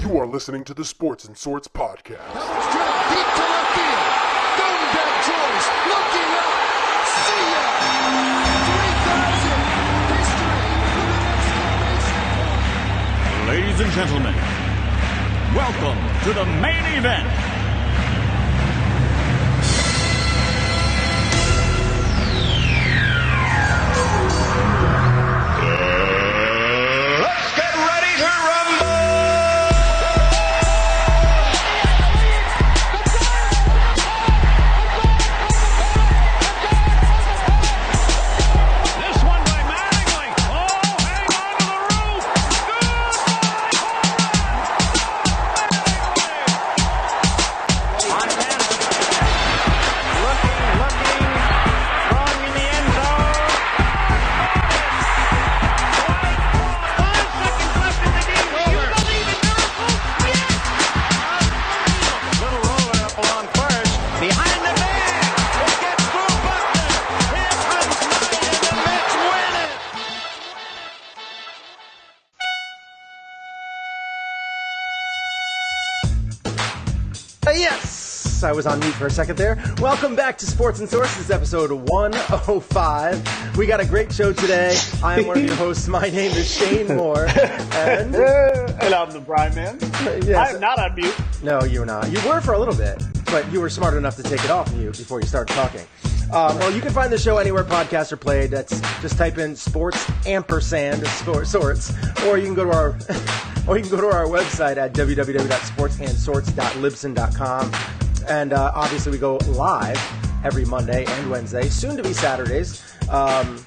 You are listening to the Sports and Sorts podcast. Helms drive deep to left field. Going back Joyce, looking up. See ya! 3,000. History. Ladies and gentlemen, welcome to the main event. I was on mute for a second there. Welcome back to Sports and Sources, episode 105. We got a great show today. I am one of your hosts. My name is Shane Moore. And I'm the Brian Man. Yes. I'm not on mute. No, you were not. You were for a little bit, but you were smart enough to take it off mute before you started talking. Well, you can find the show anywhere podcasts are played. That's just type in sports ampersand sorts, or you can go to our website at www.sportsandsorts.libsyn.com. And obviously we go live every Monday and Wednesday, soon to be Saturdays, and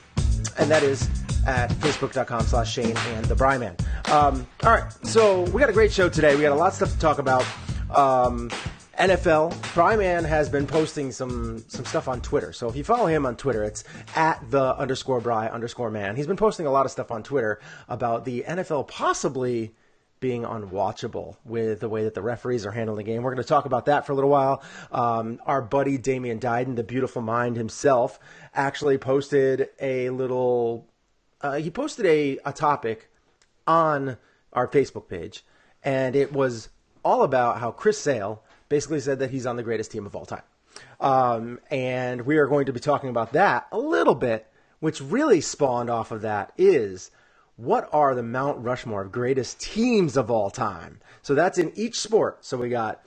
that is at facebook.com/Shane and the Bryman. All right, so we got a great show today. We got a lot of stuff to talk about. NFL. Bryman has been posting some stuff on Twitter. So if you follow him on Twitter, it's at @the_Bry_man. He's been posting a lot of stuff on Twitter about the NFL possibly being unwatchable with the way that the referees are handling the game. We're going to talk about that for a little while. Our buddy Damian Dyden, the beautiful mind himself, actually posted a little he posted a topic on our Facebook page, and it was all about how Chris Sale basically said that he's on the greatest team of all time. And we are going to be talking about that a little bit, which really spawned off of that is, what are the Mount Rushmore of greatest teams of all time? So that's in each sport. So we got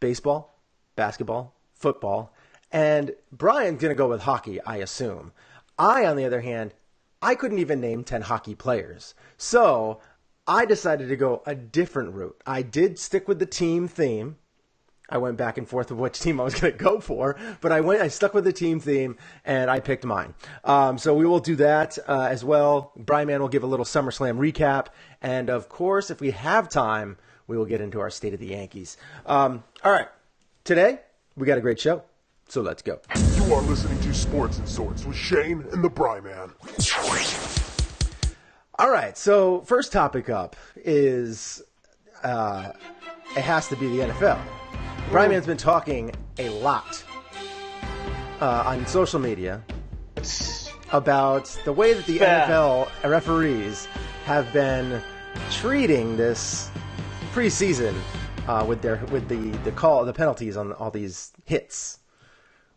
baseball, basketball, football, and Brian's going to go with hockey, I assume. I, on the other hand, I couldn't even name 10 hockey players. So I decided to go a different route. I did stick with the team theme. I went back and forth of which team I was going to go for, but I stuck with the team theme, and I picked mine. So we will do that as well. Brian Man will give a little SummerSlam recap, and of course, if we have time, we will get into our State of the Yankees. All right, today we got a great show, so let's go. You are listening to Sports and Sorts with Shane and the Bryman. All right, so first topic up is it has to be the NFL. Brian Man's been talking a lot on social media about the way that the NFL referees have been treating this preseason with the penalties on all these hits.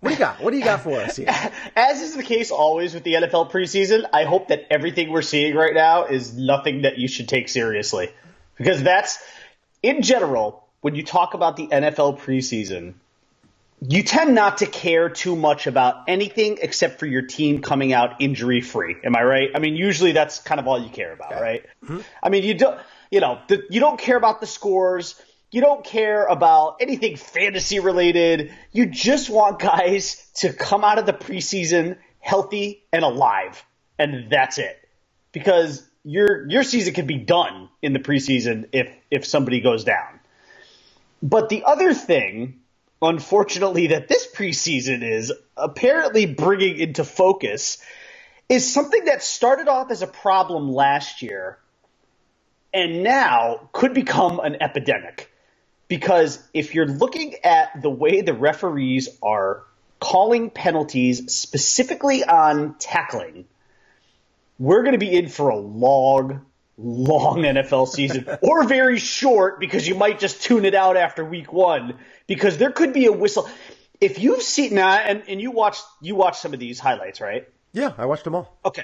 What do you got? What do you got for us here? As is the case always with the NFL preseason, I hope that everything we're seeing right now is nothing that you should take seriously. Because that's, in general, when you talk about the NFL preseason, you tend not to care too much about anything except for your team coming out injury-free. Am I right? I mean, usually that's kind of all you care about, right? Mm-hmm. I mean, you don't care about the scores. You don't care about anything fantasy-related. You just want guys to come out of the preseason healthy and alive, and that's it. Because your season can be done in the preseason if somebody goes down. But the other thing, unfortunately, that this preseason is apparently bringing into focus is something that started off as a problem last year and now could become an epidemic. Because if you're looking at the way the referees are calling penalties specifically on tackling, we're going to be in for a long, long NFL season, or very short because you might just tune it out after week 1, because there could be a whistle. If you've seen now, and you watched some of these highlights, right? Yeah, I watched them all. Okay.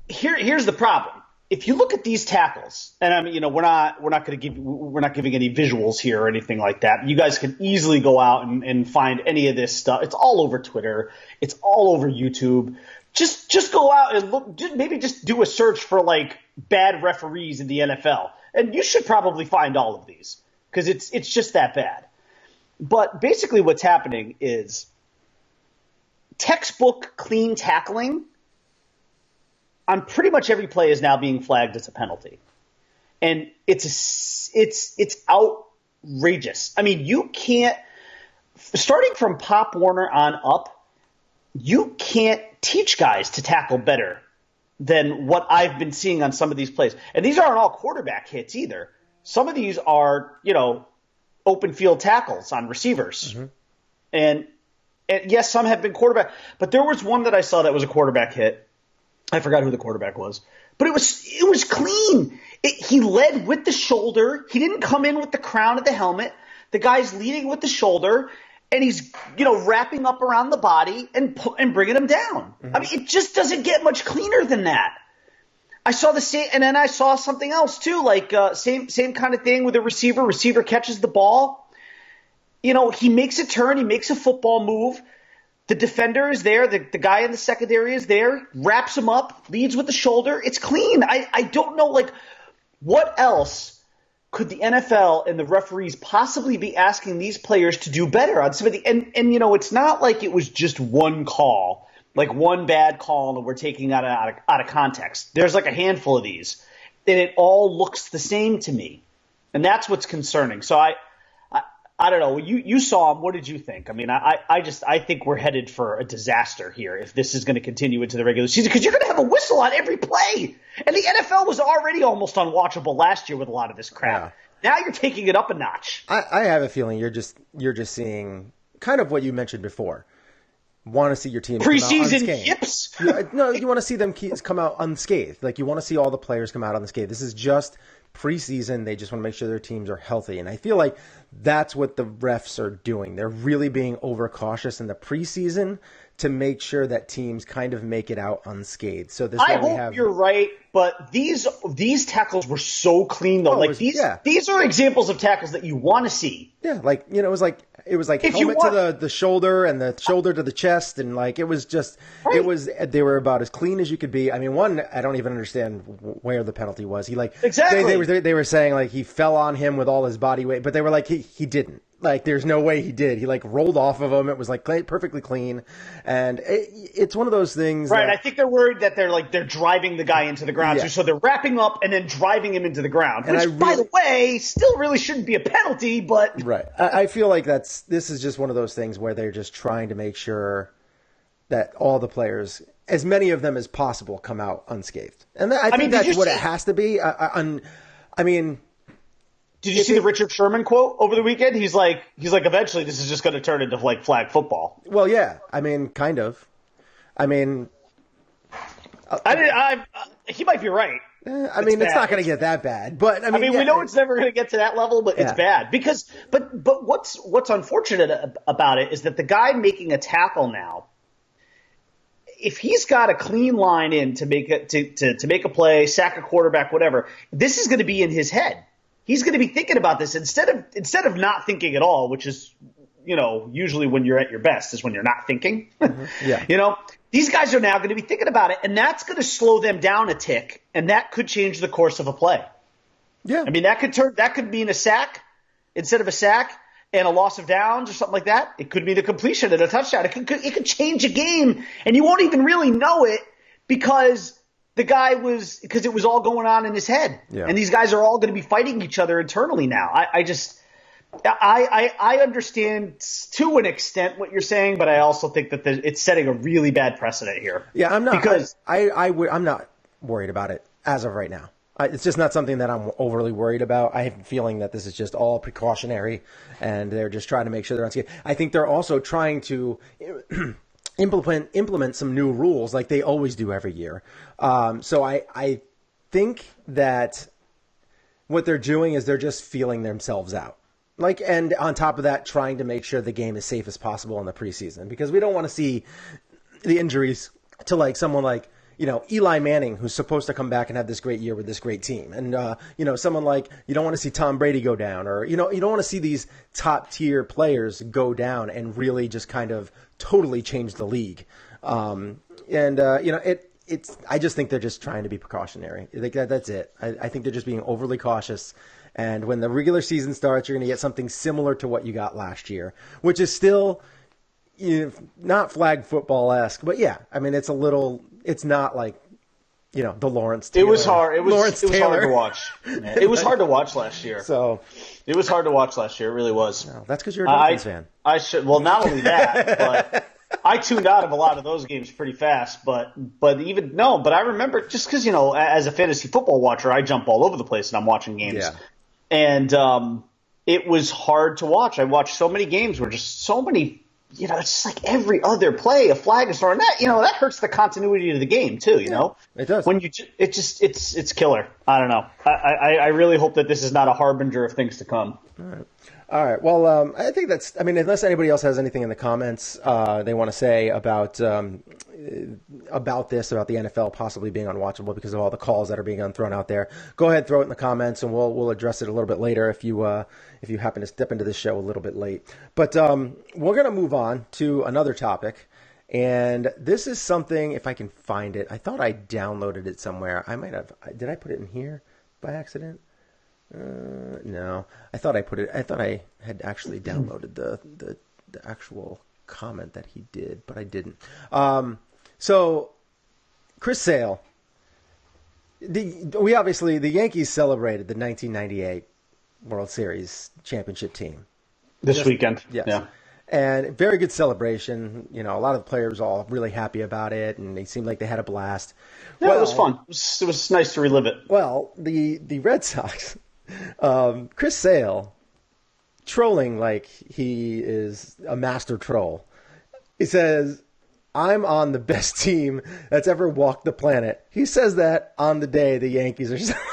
Here's the problem. If you look at these tackles, and I mean, we're not giving any visuals here or anything like that. You guys can easily go out and find any of this stuff. It's all over Twitter. It's all over YouTube. Just go out and look. Maybe just do a search for like bad referees in the NFL, and you should probably find all of these because it's just that bad. But basically, what's happening is textbook clean tackling on pretty much every play is now being flagged as a penalty. And it's outrageous. I mean, you can't, starting from Pop Warner on up, you can't teach guys to tackle better than what I've been seeing on some of these plays. And these aren't all quarterback hits either. Some of these are, open field tackles on receivers. Mm-hmm. And yes, some have been quarterback, but there was one that I saw that was a quarterback hit. I forgot who the quarterback was, but it was clean. He led with the shoulder. He didn't come in with the crown of the helmet. The guy's leading with the shoulder, and he's wrapping up around the body and bringing him down. Mm-hmm. I mean, it just doesn't get much cleaner than that. I saw the same, and then I saw something else too, like same kind of thing with a receiver. Receiver catches the ball. He makes a turn. He makes a football move. The defender is there. The guy in the secondary is there, wraps him up, leads with the shoulder. It's clean. I don't know, what else could the NFL and the referees possibly be asking these players to do better on some of the – and it's not like it was just one call, like one bad call that we're taking out of context. There's like a handful of these, and it all looks the same to me, and that's what's concerning. So I don't know. You saw him. What did you think? I mean, I think we're headed for a disaster here if this is going to continue into the regular season, because you're going to have a whistle on every play. And the NFL was already almost unwatchable last year with a lot of this crap. Yeah. Now you're taking it up a notch. I have a feeling you're just seeing kind of what you mentioned before. Want to see your team preseason yips? No, you want to see them come out unscathed. Like, you want to see all the players come out unscathed. This is just preseason. They just want to make sure their teams are healthy. And I feel like that's what the refs are doing. They're really being overcautious in the preseason to make sure that teams kind of make it out unscathed. So this I hope you're right, but these tackles were so clean though. These are examples of tackles that you want to see. Yeah, it was like helmet to the shoulder and the shoulder to the chest, and it was just they were about as clean as you could be. I mean, one, I don't even understand where the penalty was. He exactly they were saying he fell on him with all his body weight, but they were like he didn't. There's no way he did. He rolled off of him. It was perfectly clean, and it's one of those things. Right. I think they're worried that they're driving the guy into the ground, so they're wrapping up and then driving him into the ground. Which, by the way, still really shouldn't be a penalty. But right, I feel like this is just one of those things where they're just trying to make sure that all the players, as many of them as possible, come out unscathed, and I think that's what it has to be. Did you see the Richard Sherman quote over the weekend? He's like, eventually this is just going to turn into flag football. Well, yeah. I mean, kind of. I mean, he might be right. It's not going to get that bad, but we know it's never going to get to that level, but it's bad because. But what's unfortunate about it is that the guy making a tackle now, if he's got a clean line in to make a play, sack a quarterback, whatever, this is going to be in his head. He's going to be thinking about this instead of not thinking at all, which is, usually when you're at your best is when you're not thinking. Mm-hmm. Yeah. These guys are now going to be thinking about it, and that's going to slow them down a tick, and that could change the course of a play. Yeah. I mean, that could mean a sack instead of a sack and a loss of downs or something like that. It could mean a completion and a touchdown. It could change a game, and you won't even really know it because it was all going on in his head. Yeah. And these guys are all going to be fighting each other internally now. I understand to an extent what you're saying, but I also think that it's setting a really bad precedent here. Yeah, I'm not because I'm not worried about it as of right now. It's just not something that I'm overly worried about. I have a feeling that this is just all precautionary, and they're just trying to make sure they're on schedule. I think they're also trying to implement some new rules like they always do every year. So I think that what they're doing is they're just feeling themselves out. And on top of that, trying to make sure the game is safe as possible in the preseason, because we don't want to see the injuries to someone like, Eli Manning, who's supposed to come back and have this great year with this great team. And, someone like, you don't want to see Tom Brady go down, or, you don't want to see these top tier players go down and really just kind of totally change the league. I just think they're just trying to be precautionary. That's it. I think they're just being overly cautious. And when the regular season starts, you're going to get something similar to what you got last year, which is still not flag football-esque. But yeah, I mean, it's not like, the Lawrence Taylor. It was hard. It was hard to watch. Man. It was hard to watch last year. It was hard to watch last year. It really was. No, that's because you're a Dolphins fan. Well, not only that, but I tuned out of a lot of those games pretty fast. But I remember just because, as a fantasy football watcher, I jump all over the place and I'm watching games. Yeah. And it was hard to watch. I watched so many games where just so many, it's just like every other play, a flag is thrown. That hurts the continuity of the game too. It does. When it's killer. I don't know. I really hope that this is not a harbinger of things to come. All right. Well, I think unless anybody else has anything in the comments they want to say about this, about the NFL possibly being unwatchable because of all the calls that are being thrown out there, go ahead, throw it in the comments, and we'll address it a little bit later if you happen to step into this show a little bit late. But we're going to move on to another topic, and this is something, if I can find it. I thought I downloaded it somewhere. I might have. Did I put it in here by accident? No, I thought I had actually downloaded the actual comment that he did, but I didn't. So Chris Sale, the Yankees celebrated the 1998 World Series championship team this weekend. Yes. Yeah. And very good celebration. A lot of the players were all really happy about it, and they seemed like they had a blast. Yeah, it was fun. It was nice to relive it. Well, the Red Sox, Chris Sale, trolling like he is a master troll. He says, "I'm on the best team that's ever walked the planet." He says that on the day the Yankees are celebrating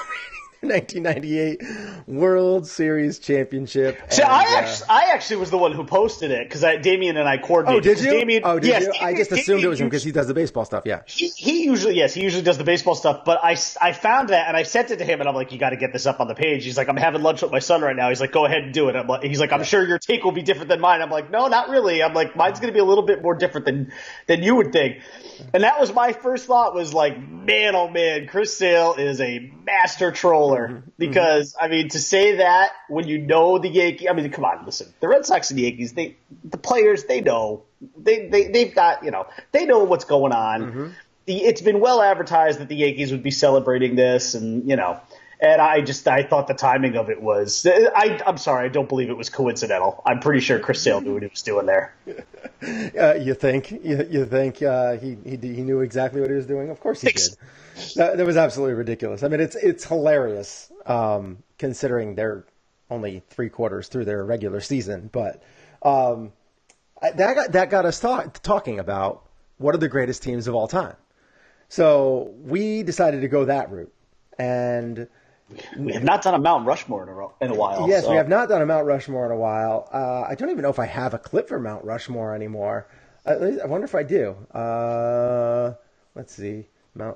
the 1998 World Series championship. So I actually was the one who posted it because Damien and I coordinated. Oh, did you? Damien, Did you? I just assumed it was him because he does the baseball stuff. Yeah. He usually does the baseball stuff. But I found that and I sent it to him and I'm like, you got to get this up on the page. He's like, I'm having lunch with my son right now. He's like, go ahead and do it. He's like, I'm sure your take will be different than mine. I'm like, no, not really. I'm like, mine's going to be a little bit more different than you would think. And that was my first thought was like, man, oh man, Chris Sale is a master troller because to say that when the Yankees, come on, listen, the Red Sox and the Yankees, the players, they know, they've got, they know what's going on. It's been well advertised that the Yankees would be celebrating this and, and I thought the timing of it was, I'm sorry, I don't believe it was coincidental. I'm pretty sure Chris Sale knew what he was doing there. You think? You think he knew exactly what he was doing? Of course he did. That was absolutely ridiculous. It's hilarious considering they're only 3/4 through their regular season. But that got us talking about what are the greatest teams of all time. So we decided to go that route. And we have not done a Mount Rushmore in a while. Yes, we have not done a Mount Rushmore in a while. I don't even know if I have a clip for Mount Rushmore anymore. I wonder if I do. Let's see. No.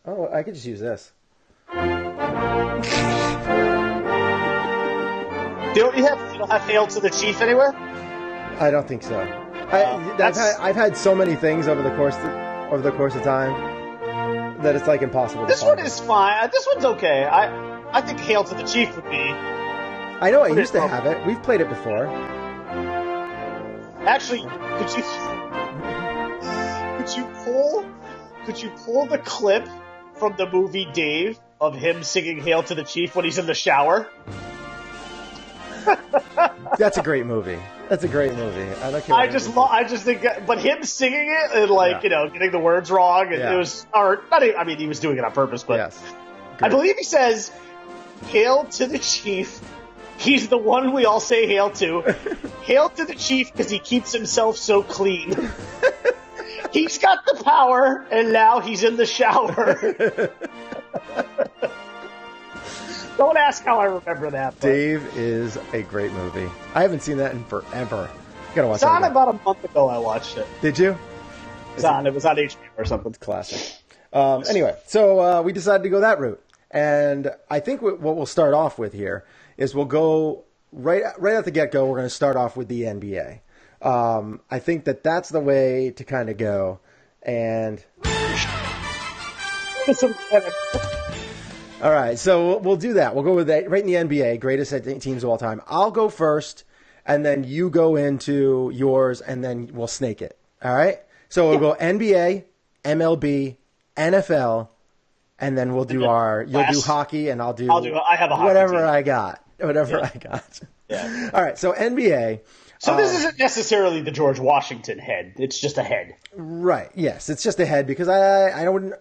Oh, I could just use this. You don't have Hail to the Chief anywhere? I don't think so. I've had so many things over the course of time that it's like impossible to This find. one is fine. This one's okay. I think Hail to the Chief would be. I know I used to have it. We've played it before. Actually, could you pull the clip from the movie Dave of him singing Hail to the Chief when he's in the shower? That's a great movie. That's a great movie. I don't care. I just think, but him singing it and getting the words wrong, and it was, or not. He was doing it on purpose, but yes. I believe he says, "Hail to the Chief." He's the one we all say hail to. Hail to the Chief because he keeps himself so clean. He's got the power, and now he's in the shower. Don't ask how I remember that. But. Dave is a great movie. I haven't seen that in forever. Gotta watch It's on that again. about a month ago. I watched it. Did you? It was on HBO or something. Classic. Anyway, so we decided to go that route. And I think what we'll start off with here is we'll go right at the get-go, we're going to start off with the NBA. I think that's the way to kind of go. And all right, so we'll do that. We'll go with that right in the NBA, greatest teams of all time. I'll go first, and then you go into yours, and then we'll snake it. All right? So we'll go NBA, MLB, NFL, and then we'll do you'll do hockey, and I have a hockey whatever team. I got. Whatever I got. Yeah. All right, so NBA. So this isn't necessarily the George Washington head. It's just a head. Right, yes. It's just a head because I wouldn't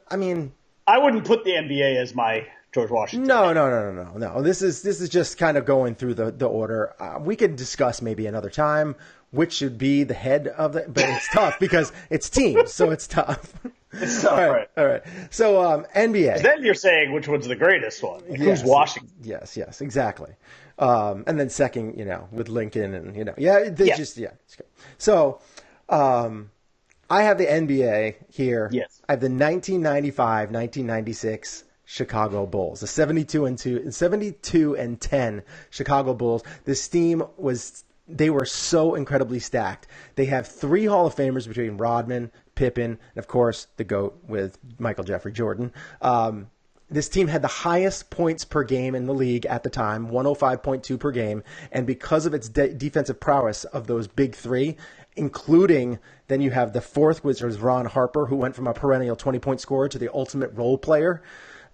put the NBA as my George Washington. No. This is just kind of going through the order. We could discuss maybe another time which should be the head of it, but it's tough because it's teams, so it's tough. It's tough, all right. So NBA. Then you're saying which one's the greatest one? Like, yes, who's Washington? Yes, exactly. And then second, with Lincoln and just. So I have the NBA here. Yes. I have the 1995-1996 Chicago Bulls, the 72-10 Chicago Bulls. This team they were so incredibly stacked. They have 3 Hall of Famers between Rodman, Pippen, and of course the GOAT with Michael Jeffrey Jordan. This team had the highest points per game in the league at the time, 105.2 per game, and because of its defensive prowess of those big 3, including then you have the fourth, which was Ron Harper, who went from a perennial 20-point scorer to the ultimate role player.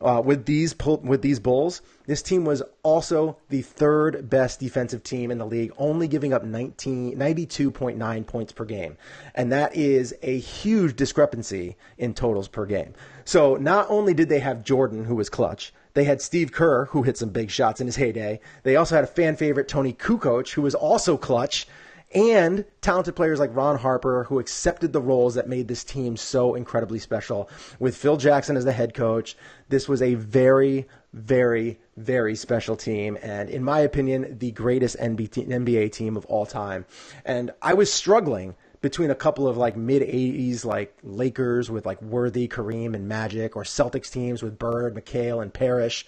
With these Bulls, this team was also the 3rd best defensive team in the league, only giving up 92.9 points per game. And that is a huge discrepancy in totals per game. So not only did they have Jordan, who was clutch, they had Steve Kerr, who hit some big shots in his heyday. They also had a fan favorite, Tony Kukoc, who was also clutch, and talented players like Ron Harper, who accepted the roles that made this team so incredibly special. With Phil Jackson as the head coach, this was a very, very, very special team, and in my opinion, the greatest NBA team of all time. And I was struggling between a couple of mid-'80s Lakers with Worthy, Kareem, and Magic, or Celtics teams with Bird, McHale, and Parrish.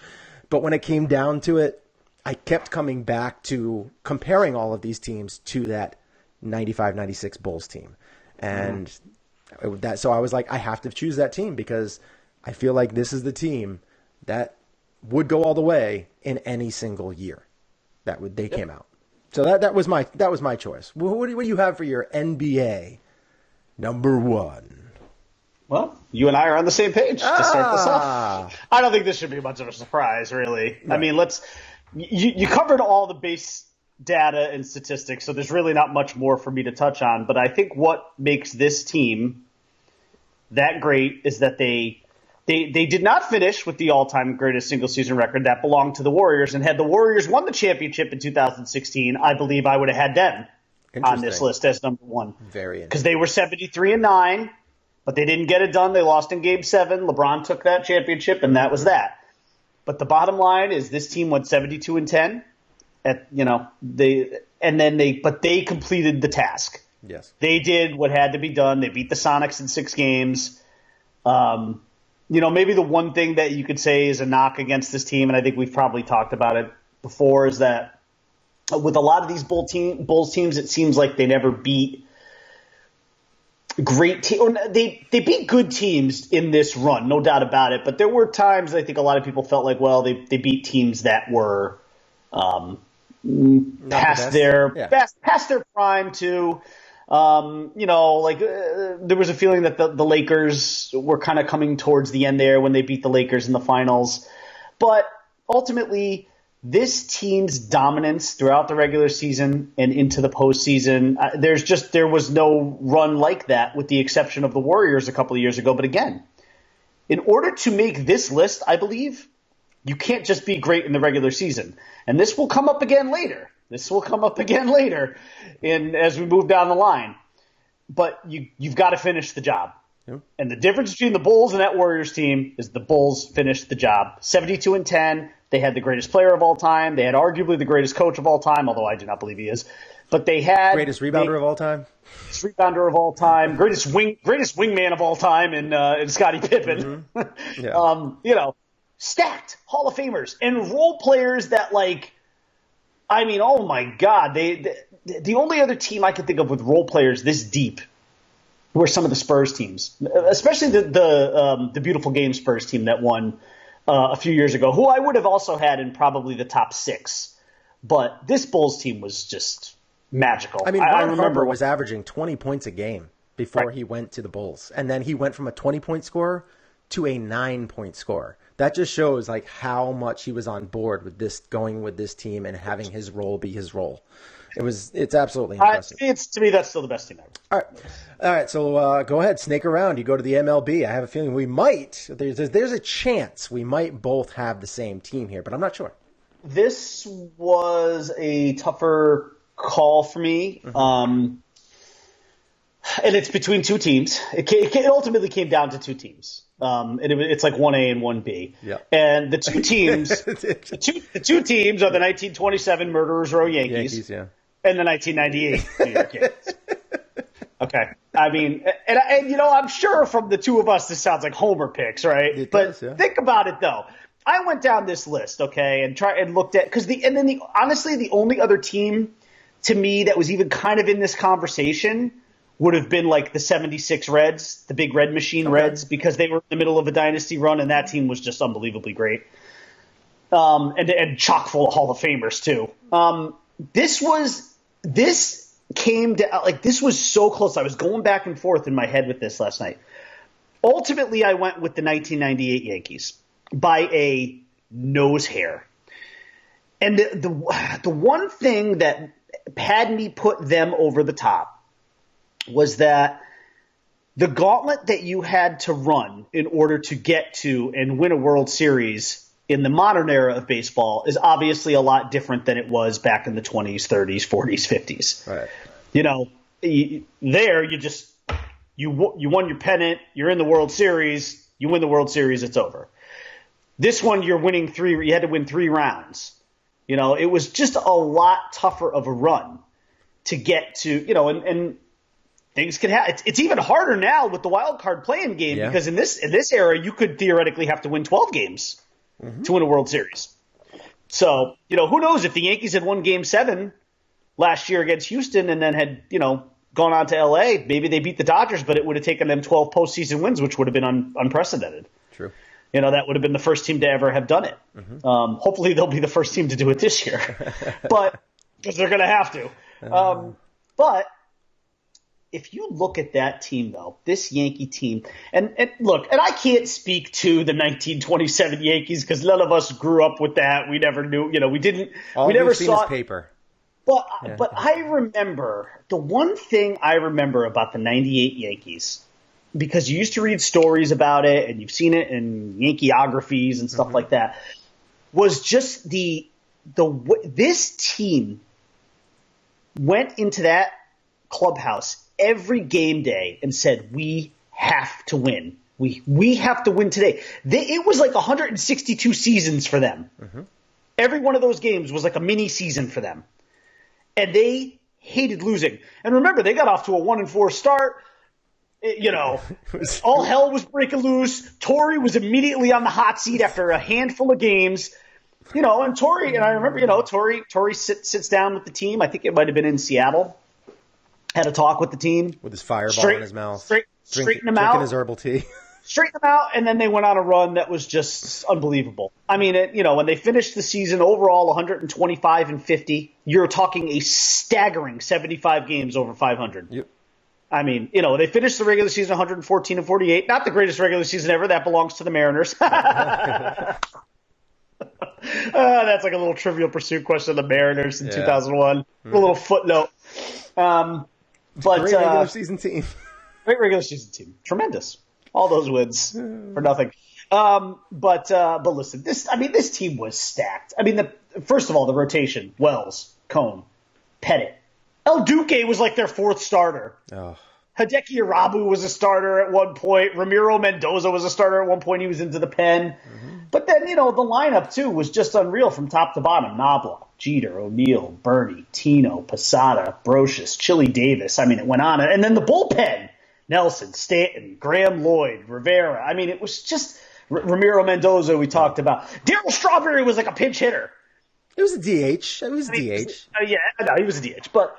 But when it came down to it, I kept coming back to comparing all of these teams to that 95-96 Bulls team. And so I was like, I have to choose that team because I feel like this is the team that would go all the way in any single year they came out. So that was my choice. What do you have for your NBA number 1? Well, you and I are on the same page to start this off. I don't think this should be much of a surprise, really. Right. I mean, You covered all the base data and statistics, so there's really not much more for me to touch on. But I think what makes this team that great is that they did not finish with the all-time greatest single-season record that belonged to the Warriors. And had the Warriors won the championship in 2016, I believe I would have had them on this list as number 1. Very interesting. Because they were 73-9, but they didn't get it done. They lost in Game 7. LeBron took that championship, and that was that. But the bottom line is this team went 72-10. They completed the task. Yes. They did what had to be done. They beat the Sonics in 6 games. Maybe the one thing that you could say is a knock against this team, and I think we've probably talked about it before, is that with a lot of these Bulls teams, it seems like they never beat great team. They beat good teams in this run, no doubt about it. But there were times I think a lot of people felt like, well, they beat teams that were past their prime too. There was a feeling that the Lakers were kind of coming towards the end there when they beat the Lakers in the finals. But ultimately, this team's dominance throughout the regular season and into the postseason, there was no run like that with the exception of the Warriors a couple of years ago. But again, in order to make this list, I believe, you can't just be great in the regular season. And this will come up again later. As we move down the line. But you've got to finish the job. And the difference between the Bulls and that Warriors team is the Bulls finished the job 72-10. They had the greatest player of all time. They had arguably the greatest coach of all time, although I do not believe he is. But they had greatest rebounder of all time. Greatest rebounder of all time. Greatest wingman of all time in Scottie Pippen. Mm-hmm. Yeah. Stacked Hall of Famers and role players that oh my God, the only other team I could think of with role players this deep were some of the Spurs teams, especially the beautiful game Spurs team that won a few years ago, who I would have also had in probably the top 6. But this Bulls team was just magical. I mean, Ron Harper was averaging 20 points a game before he went to the Bulls, and then he went from a 20-point scorer to a 9-point scorer. That just shows how much he was on board with this, going with this team and having his role be his role. It's absolutely impressive. To me, that's still the best team ever. All right. So go ahead, snake around. You go to the MLB. I have a feeling we might. There's a chance we might both have the same team here, but I'm not sure. This was a tougher call for me. Mm-hmm. And it's between two teams. It ultimately came down to two teams. It's like 1A and 1B. Yeah. And the two teams, the two teams are the 1927 Murderers Row Yankees, and the 1998 New York Yankees. Okay. I mean, and I'm sure from the two of us this sounds like homer picks, right? It but does, yeah. Think about it though. I went down this list, okay, and looked at honestly the only other team to me that was even kind of in this conversation would have been like the 76 Reds, the big red machine Reds, because they were in the middle of a dynasty run, and that team was just unbelievably great. And chock full of Hall of Famers, too. This came to, this was so close. I was going back and forth in my head with this last night. Ultimately, I went with the 1998 Yankees by a nose hair. And the one thing that had me put them over the top was that the gauntlet that you had to run in order to get to and win a World Series in the modern era of baseball is obviously a lot different than it was back in the 20s, 30s, 40s, 50s. Right. You won your pennant, you're in the World Series, you win the World Series, it's over. This one, you had to win 3 rounds. It was just a lot tougher of a run to get to, and things can happen. It's even harder now with the wild card playing game because in this era, you could theoretically have to win 12 games to win a World Series. So, who knows if the Yankees had won Game 7 last year against Houston and then had, gone on to L.A., maybe they beat the Dodgers, but it would have taken them 12 postseason wins, which would have been unprecedented. True. That would have been the first team to ever have done it. Mm-hmm. Hopefully they'll be the first team to do it this year, but because they're going to have to. But if you look at that team, though, this Yankee team, and I can't speak to the 1927 Yankees because none of us grew up with that. We never knew, we didn't. All we never we've seen saw is paper. But I remember the one thing I remember about the 98 Yankees, because you used to read stories about it and you've seen it in Yankeeographies and stuff like that, was just this team went into that clubhouse every game day and said, we have to win. We have to win today. It was like 162 seasons for them. Mm-hmm. Every one of those games was like a mini season for them. And they hated losing. And remember, they got off to a 1-4 start. All hell was breaking loose. Torrey was immediately on the hot seat after a handful of games. And Torrey, and I remember, Torrey sits down with the team. I think it might have been in Seattle. Had a talk with the team. With his fireball in his mouth. Straighten him out. Drinking his herbal tea. Straighten them out, and then they went on a run that was just unbelievable. I mean, when they finished the season overall 125-50, you're talking a staggering 75 games over 500. Yep. I mean, they finished the regular season 114-48. Not the greatest regular season ever. That belongs to the Mariners. That's like a little Trivial Pursuit question of the Mariners in 2001. A little footnote. But great regular season team. Great regular season team. Tremendous. All those wins for nothing. But listen, this team was stacked. I mean, first of all, the rotation: Wells, Cone, Pettit. El Duque was like their 4th starter. Oh. Hideki Irabu was a starter at one point. Ramiro Mendoza was a starter at one point. He was into the pen. But then, the lineup, too, was just unreal from top to bottom. Knobloch, Jeter, O'Neill, Bernie, Tino, Posada, Brocious, Chili Davis. I mean, it went on. And then the bullpen, Nelson, Stanton, Graham Lloyd, Rivera. I mean, it was just Ramiro Mendoza we talked about. Darryl Strawberry was like a pinch hitter. It was a DH. It was a DH. Yeah, no, he was a DH. But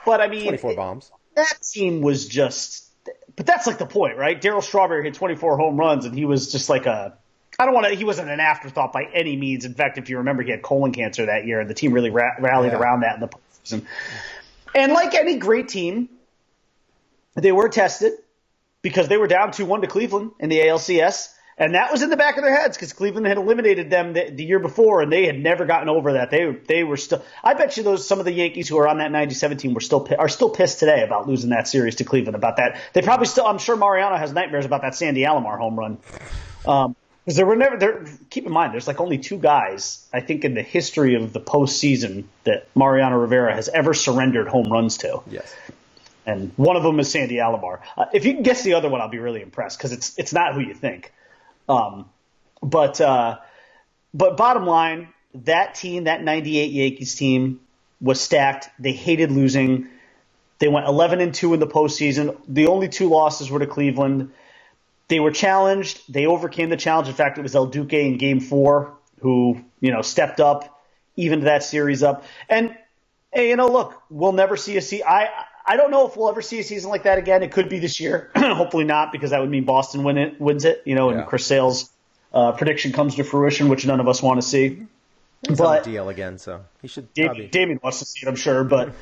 I mean, 24 bombs. That team was just – but that's like the point, right? Darryl Strawberry hit 24 home runs, and he was just like he wasn't an afterthought by any means. In fact, if you remember, he had colon cancer that year, and the team really rallied around that in the postseason. And like any great team, they were tested because they were down 2-1 to Cleveland in the ALCS. And that was in the back of their heads because Cleveland had eliminated them the year before, and they had never gotten over that. They were still. I bet you some of the Yankees who are on that '97 team are still pissed today about losing that series to Cleveland. About that, they probably still. I'm sure Mariano has nightmares about that Sandy Alomar home run because there were never. There. Keep in mind, there's like only two guys I think in the history of the postseason that Mariano Rivera has ever surrendered home runs to. Yes. And one of them is Sandy Alomar. If you can guess the other one, I'll be really impressed because it's not who you think. But bottom line, that team, that 98 Yankees team was stacked. They hated losing. They went 11-2 in the postseason. The only two losses were to Cleveland. They were challenged. They overcame the challenge. In fact, it was El Duque in Game 4 who, stepped up, evened that series up. And, hey, look, we'll never see a season. I don't know if we'll ever see a season like that again. It could be this year. Hopefully not, because that would mean Boston wins it. And Chris Sale's prediction comes to fruition, which none of us want to see. He's on the deal again, so he should probably. Damien wants to see it, I'm sure. But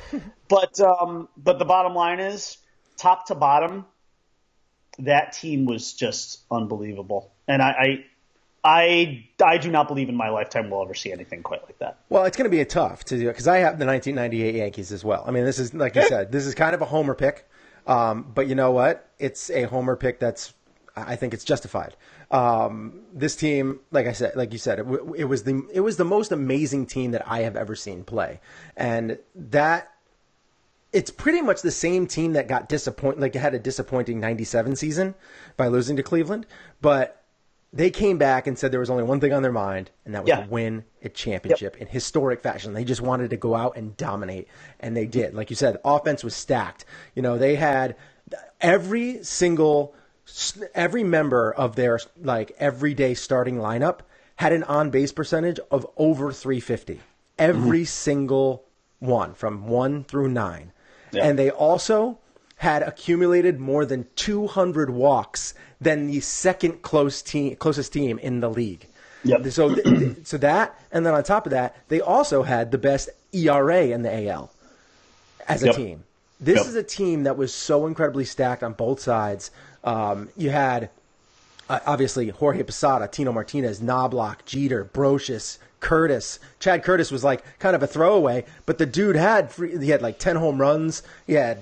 the bottom line is, top to bottom, that team was just unbelievable. And I do not believe in my lifetime we'll ever see anything quite like that. Well, it's going to be tough to do because I have the 1998 Yankees as well. I mean, this is, like you said, this is kind of a homer pick. But you know what? It's a homer pick I think it's justified. This team, like you said, it was the most amazing team that I have ever seen play. And it's pretty much the same team that got had a disappointing 97 season by losing to Cleveland. But they came back and said there was only one thing on their mind, and that was to win a championship in historic fashion. They just wanted to go out and dominate, and they did. Like you said, the offense was stacked. They had every member of their everyday starting lineup had an on-base percentage of over 350. Every single one, from 1 through 9. Yeah. And they also had accumulated more than 200 walks than the second closest team in the league. Yep. So that, and then on top of that, they also had the best ERA in the AL as a team. This is a team that was so incredibly stacked on both sides. You had, obviously, Jorge Posada, Tino Martinez, Knobloch, Jeter, Brocious, Curtis. Chad Curtis was kind of a throwaway, but the dude had 10 home runs. He had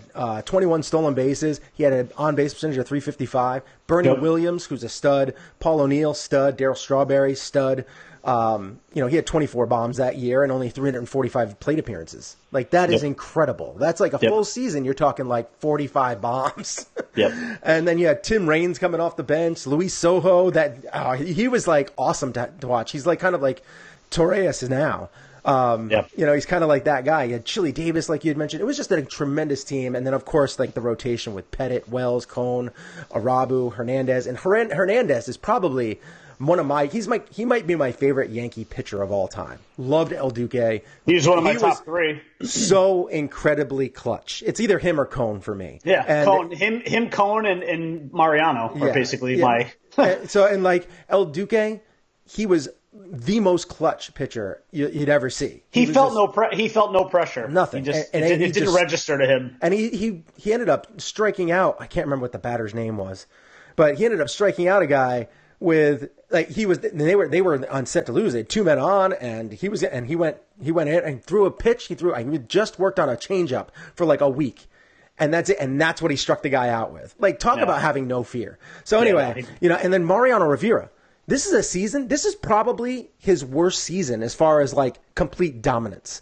21 stolen bases. He had an on-base percentage of 355. Bernie Williams, who's a stud. Paul O'Neill, stud. Darryl Strawberry, stud. He had 24 bombs that year and only 345 plate appearances. That is incredible. That's like a full season. You're talking 45 bombs. And then you had Tim Raines coming off the bench. Luis Sojo. He was awesome to watch. He's kind of like Torres is now. He's kind of like that guy. You had Chili Davis, like you had mentioned. It was just a tremendous team. And then, of course, the rotation with Pettit, Wells, Cone, Arabu, Hernandez. And Hernandez is probably one of he might be my favorite Yankee pitcher of all time. Loved El Duque. He's one of my top 3. So incredibly clutch. It's either him or Cone for me. Yeah, and Cone, and Mariano are basically my. And El Duque, he was the most clutch pitcher you'd ever see. He felt no pressure. Nothing. It didn't register to him. And he ended up striking out. I can't remember what the batter's name was, but he ended up striking out a guy with they were on set to lose. They had 2 men on, and he went in and threw a pitch. He just worked on a changeup for a week. And that's it. And that's what he struck the guy out with. Talk about having no fear. So anyway, and then Mariano Rivera. This is probably his worst season as far as complete dominance,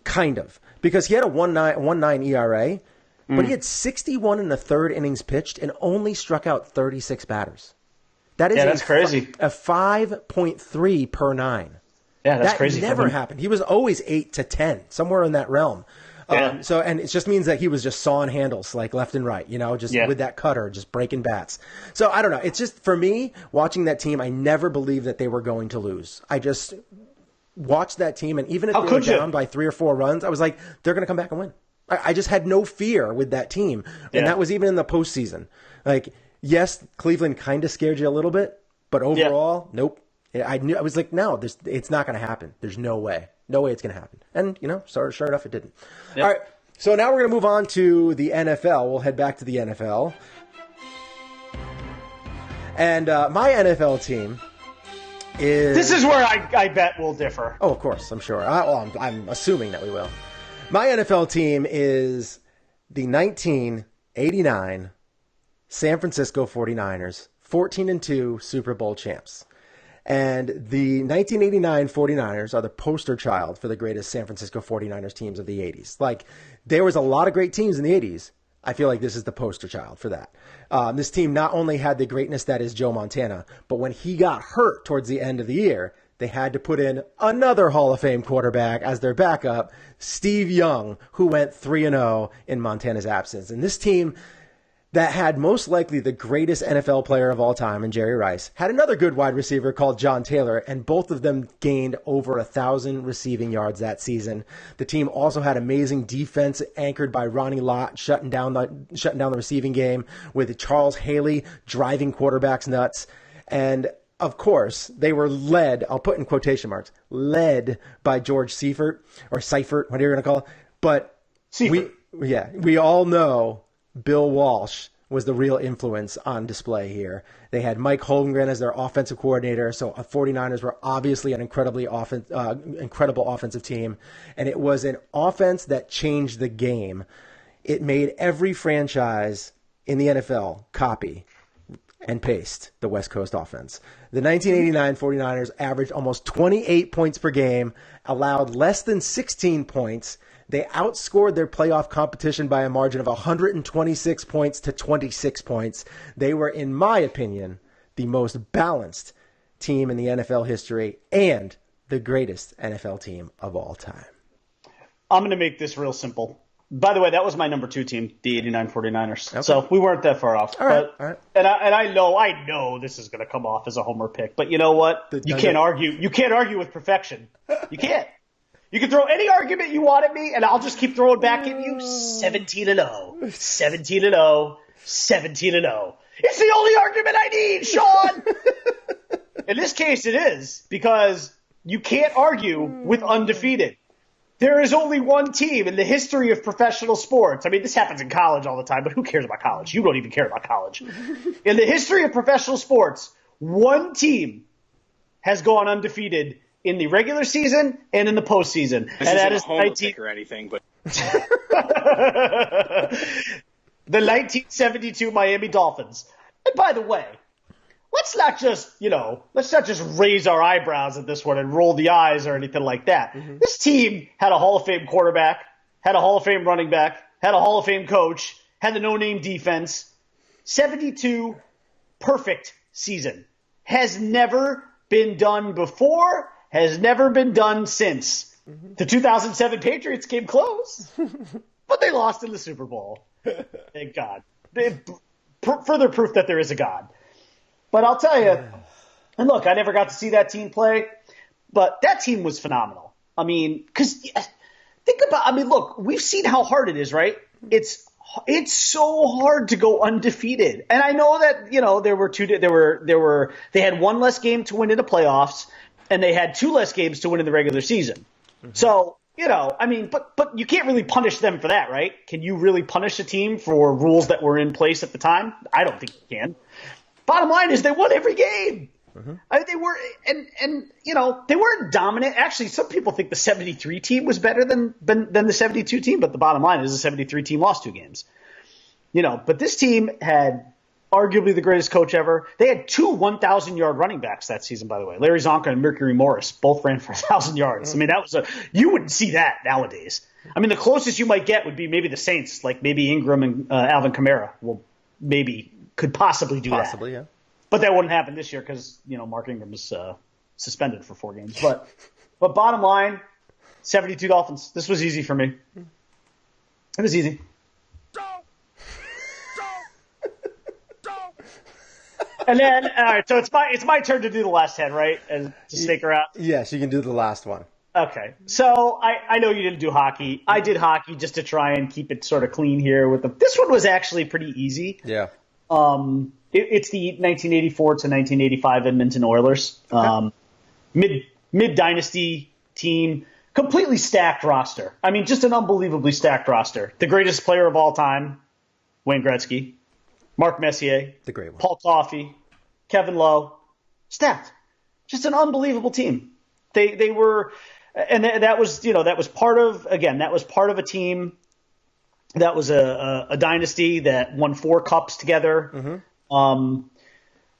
kind of, because he had a 1.9 ERA, but he had 61 in the third innings pitched and only struck out 36 batters. That is that's crazy. A 5.3 per 9. Yeah, that's that crazy. That never happened. He was always 8 to 10, somewhere in that realm. Yeah. And it just means that he was just sawing handles like left and right, with that cutter, just breaking bats. So I don't know. It's just, for me, watching that team, I never believed that they were going to lose. I just watched that team, and even if they were down by 3 or 4 runs, I was like, they're going to come back and win. I just had no fear with that team. And that was even in the postseason. Like, yes, Cleveland kind of scared you a little bit, but overall, nope. I was like, no, it's not going to happen. There's no way. No way it's going to happen. And, sure enough, it didn't. Yep. All right, so now we're going to move on to the NFL. We'll head back to the NFL. And my NFL team is... This is where I bet we'll differ. Oh, of course, I'm sure. I'm assuming that we will. My NFL team is the 1989 San Francisco 49ers, 14-2 Super Bowl champs. And the 1989 49ers are the poster child for the greatest San Francisco 49ers teams of the 80s. Like, there was a lot of great teams in the 80s. I feel like this is the poster child for that. This team not only had the greatness that is Joe Montana, but when he got hurt towards the end of the year, they had to put in another Hall of Fame quarterback as their backup, Steve Young, who went 3-0 in Montana's absence. And this team that had most likely the greatest NFL player of all time in Jerry Rice had another good wide receiver called John Taylor, and both of them gained over 1,000 receiving yards that season. The team also had amazing defense anchored by Ronnie Lott shutting down the receiving game, with Charles Haley driving quarterbacks nuts. And of course, they were led, I'll put in quotation marks, led by George Seifert, or Seifert, whatever you're going to call it. But we all know Bill Walsh was the real influence on display here. They had Mike Holmgren as their offensive coordinator, so 49ers were obviously an incredible offensive team, and it was an offense that changed the game. It made every franchise in the NFL copy and paste the West Coast offense. The 1989 49ers averaged almost 28 points per game, allowed less than 16 points. They outscored their playoff competition by a margin of 126 points to 26 points. They were, in my opinion, the most balanced team in the NFL history and the greatest NFL team of all time. I'm going to make this real simple. By the way, that was my number 2 team, the 89 49ers. Okay. So we weren't that far off. All right. And I know this is going to come off as a homer pick, but you know what? You can't argue. You can't argue with perfection. You can't. You can throw any argument you want at me, and I'll just keep throwing back at you. 17-0, 17-0, 17-0. It's the only argument I need, Sean. In this case, it is, because you can't argue with undefeated. There is only one team in the history of professional sports. I mean, this happens in college all the time, but who cares about college? You don't even care about college. In the history of professional sports, one team has gone undefeated in the regular season and in the postseason. This and that isn't is a homer pick or anything, but the 1972 Miami Dolphins. And by the way, let's not just raise our eyebrows at this one and roll the eyes or anything like that. Mm-hmm. This team had a Hall of Fame quarterback, had a Hall of Fame running back, had a Hall of Fame coach, had the no-name defense. 72 perfect season. Has never been done before, has never been done since. Mm-hmm. The 2007 Patriots came close, but they lost in the Super Bowl. Thank God. Further proof that there is a God. But I'll tell you, and look, I never got to see that team play, but that team was phenomenal. I mean, because look, we've seen how hard it is, right? It's so hard to go undefeated. And I know that, they had one less game to win in the playoffs, and they had 2 less games to win in the regular season. Mm-hmm. So, but you can't really punish them for that, right? Can you really punish a team for rules that were in place at the time? I don't think you can. Bottom line is they won every game. Mm-hmm. They were, they weren't dominant. Actually, some people think the 73 team was better than the 72 team, but the bottom line is the 73 team lost 2 games. But this team had arguably the greatest coach ever. They had 2 1,000-yard running backs that season, by the way. Larry Zonka and Mercury Morris both ran for 1,000 yards. I mean, you wouldn't see that nowadays. I mean, the closest you might get would be maybe the Saints, like maybe Ingram and Alvin Kamara could possibly do that. Possibly, yeah. But that wouldn't happen this year because, Mark Ingram is suspended for 4 games. But bottom line, 72 Dolphins. This was easy for me. It was easy. And then, all right, so it's my turn to do the last 10, right? And to stake her out? Yes, you can do the last one. Okay. So I know you didn't do hockey. I did hockey just to try and keep it sort of clean here. This one was actually pretty easy. Yeah. It's the 1984 to 1985 Edmonton Oilers. Okay. Mid-dynasty team, completely stacked roster. I mean, just an unbelievably stacked roster. The greatest player of all time, Wayne Gretzky. Mark Messier, the great one. Paul Coffey, Kevin Lowe, stacked. Just an unbelievable team. They were, and that was part of a team that was a dynasty that won 4 cups together. Mm-hmm.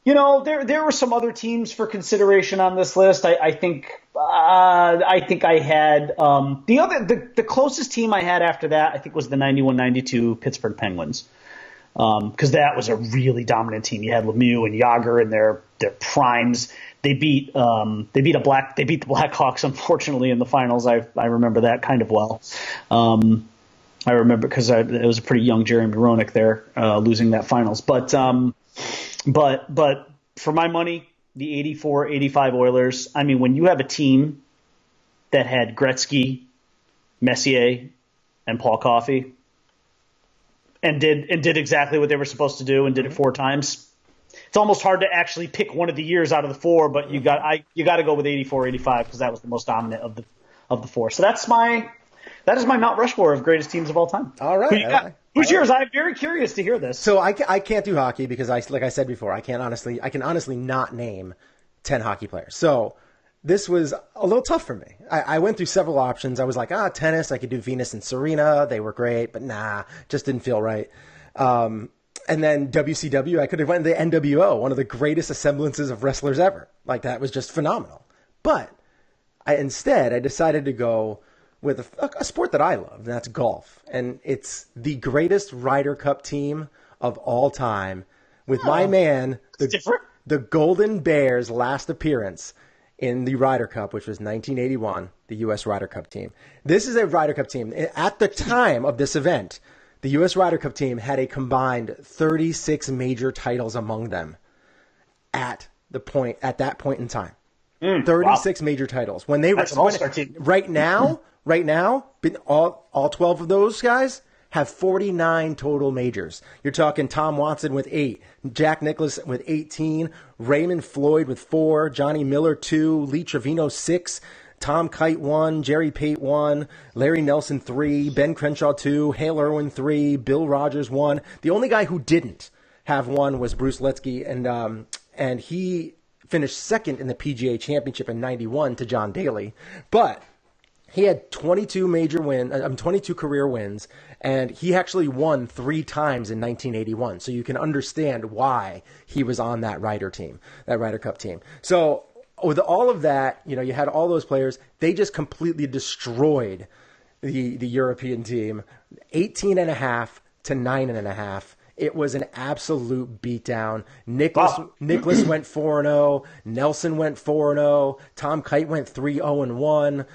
There were some other teams for consideration on this list. I think I had the closest team I had after that I think was the 91-92 Pittsburgh Penguins. Because that was a really dominant team. You had Lemieux and Yager in their primes. They beat the Blackhawks, unfortunately, in the finals. I remember that kind of well. I remember because it was a pretty young Jeremy Roenick there losing that finals. But for my money, the 84-85 Oilers. I mean, when you have a team that had Gretzky, Messier, and Paul Coffey. And did exactly what they were supposed to do and did it 4 times. It's almost hard to actually pick one of the years out of the 4, but you got to go with 84-85 because that was the most dominant of the 4. So that is my Mount Rushmore of greatest teams of all time. All right. Who's yours? I'm very curious to hear this. So I can't do hockey because like I said before, I can honestly not name 10 hockey players. So this was a little tough for me. I went through several options. I was like, tennis, I could do Venus and Serena. They were great, but just didn't feel right. And then WCW, I could have went to the NWO, one of the greatest assemblances of wrestlers ever. Like, that was just phenomenal. But instead, I decided to go with a sport that I love, and that's golf. And it's the greatest Ryder Cup team of all time with my man, the Golden Bears' last appearance in the Ryder Cup, which was 1981, the U.S. Ryder Cup team. This is a Ryder Cup team. At the time of this event, the U.S. Ryder Cup team had a combined 36 major titles among them at that point in time. 36 major titles. When they were right now, all 12 of those guys have 49 total majors. You're talking Tom Watson with 8, Jack Nicklaus with 18, Raymond Floyd with 4, Johnny Miller 2, Lee Trevino 6, Tom Kite 1, Jerry Pate 1, Larry Nelson 3, Ben Crenshaw 2, Hale Irwin 3, Bill Rogers 1. The only guy who didn't have 1 was Bruce Letsky, and he finished second in the PGA Championship in '91 to John Daly, but he had 22 career wins, and he actually won 3 times in 1981. So you can understand why he was on that Ryder Cup team. So with all of that, you had all those players. They just completely destroyed the European team, 18.5 to 9.5. It was an absolute beatdown. Nicholas went 4-0. Nelson went 4-0. Tom Kite went 3-0-1.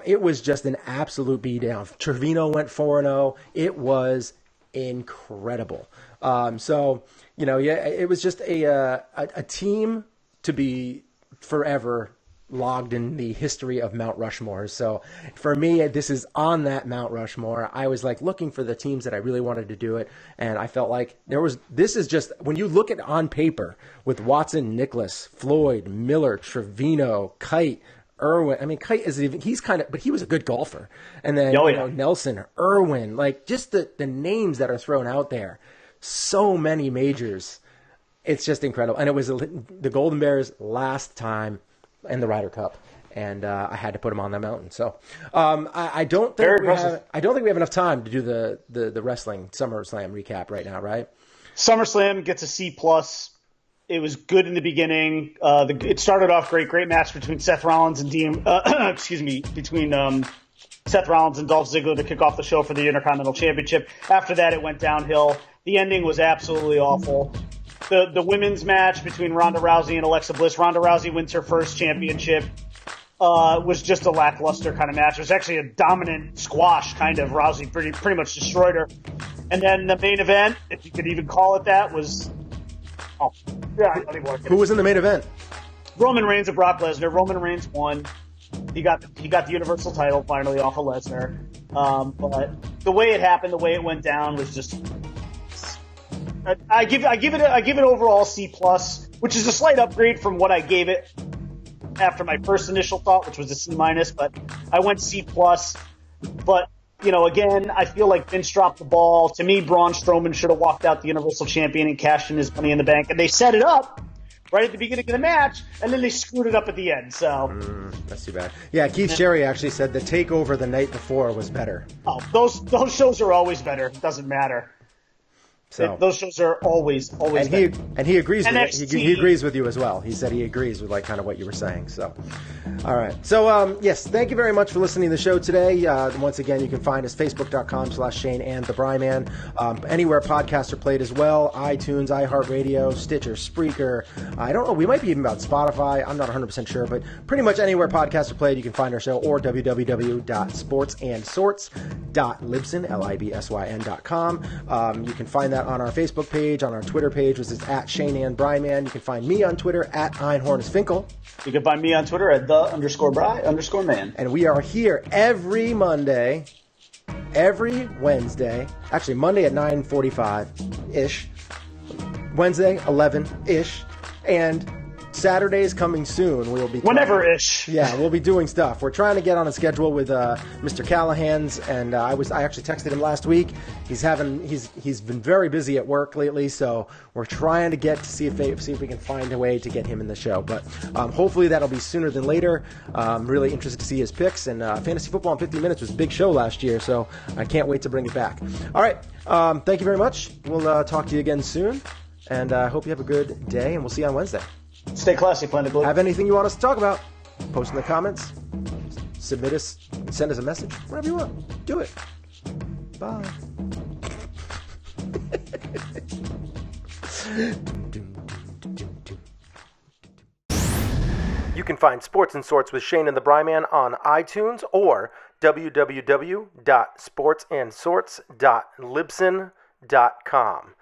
It was just an absolute beatdown. Trevino went 4-0. It was incredible. It was just a team to be forever logged in the history of Mount Rushmore. So for me, this is on that Mount Rushmore. I was like looking for the teams that I really wanted to do it, and I felt like this is just, when you look at on paper with Watson, Nicklaus, Floyd, Miller, Trevino, Kite, Irwin. I mean, Kite but he was a good golfer. And then Nelson, Irwin, like just the names that are thrown out there. So many majors. It's just incredible. And it was the Golden Bears' last time in the Ryder Cup, and I had to put him on that mountain. So I don't think we have enough time to do the wrestling SummerSlam recap right now, right? SummerSlam gets a C plus. It was good in the beginning. It started off great match between Seth Rollins and Seth Rollins and Dolph Ziggler to kick off the show for the Intercontinental Championship. After that, it went downhill. The ending was absolutely awful. The women's match between Ronda Rousey and Alexa Bliss. Ronda Rousey wins her first championship. Was just a lackluster kind of match. It was actually a dominant squash kind of. Rousey pretty much destroyed her. And then the main event, if you could even call it that, was I don't even want to. Who was in the main event? Roman Reigns and Brock Lesnar. Roman Reigns won. He got the Universal title finally off of Lesnar. But the way it happened, the way it went down was just. I give it overall C plus, which is a slight upgrade from what I gave it after my first initial thought, which was a C minus. But I went C plus. But again, I feel like Vince dropped the ball. To me, Braun Strowman should have walked out the Universal Champion and cashed in his Money in the Bank, and they set it up right at the beginning of the match, and then they screwed it up at the end. So that's too bad. Yeah, Keith Sherry actually said the takeover the night before was better. Oh, those shows are always better. It doesn't matter. So those shows are always better. And he agrees with NXT. it. He agrees with you as well. He said he agrees with kind of what you were saying. So, all right. So yes, thank you very much for listening to the show today. Once again, you can find us facebook.com/Shane and the Bryman. Anywhere podcasts are played as well: iTunes, iHeartRadio, Stitcher, Spreaker. I don't know. We might be even about Spotify. I'm not 100% sure, but pretty much anywhere podcasts are played, you can find our show, or www.sportsandsorts.libsyn.com. You can find that on our Facebook page, on our Twitter page, which is at Shane and Bryman. You can find me on Twitter at Einhornsfinkel. You can find me on Twitter at _Bry_man. And we are here every Monday, every Wednesday, actually Monday at 9:45-ish, Wednesday 11-ish, and Saturday's coming soon. We'll be whenever-ish. Yeah, we'll be doing stuff. We're trying to get on a schedule with Mr. Callahan's, and I actually texted him last week. He's been very busy at work lately, so we're trying to get to see if we can find a way to get him in the show. But hopefully that'll be sooner than later. I'm really interested to see his picks, and Fantasy Football in 50 Minutes was a big show last year, so I can't wait to bring it back. All right, thank you very much. We'll talk to you again soon, and I hope you have a good day, and we'll see you on Wednesday. Stay classy, Planet Blue. Have anything you want us to talk about? Post in the comments. Send us a message. Whatever you want. Do it. Bye. You can find Sports and Sorts with Shane and the Bryman on iTunes or www.sportsandsorts.libsyn.com.